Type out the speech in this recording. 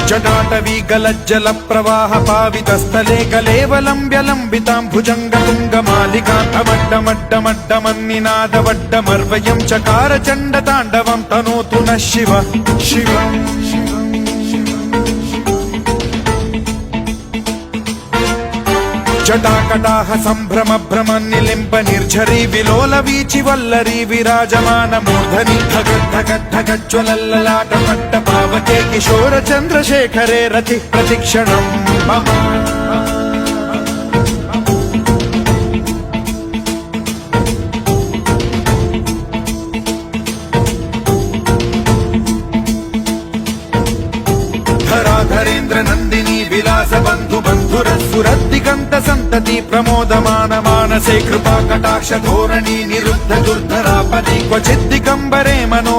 जटाटवी गलज्जल प्रवाह पावितस्थले कलेवलम्ब्यलम्बितां भुजङ्गतुङ्गमालिकान्तमड्डमड्डमड्डमन्निनादवड्डमर्वयं चकार चण्डताण्डवं तनोतु नः शिव शिव जटाकटाह सम्भ्रम भ्रम निलिम्ब निर्झरी विलोल वीचि वल्लरी विराजमान मूर्धनि धगद्धगद्धगज्ज्वलल्ललाट पट्ट पावके किशोर चन्द्रशेखरे रति प्रतिक्षणम् मम धराधरेन्द्र नन्दिनी विलास बन्धु बन्धुरसुरद्दिगन्त सन्तति प्रमोदमान मानसे कृपा कटाक्ष धोरणी निरुद्ध दुर्धरापदि क्वचिद्दिगम्बरे मनो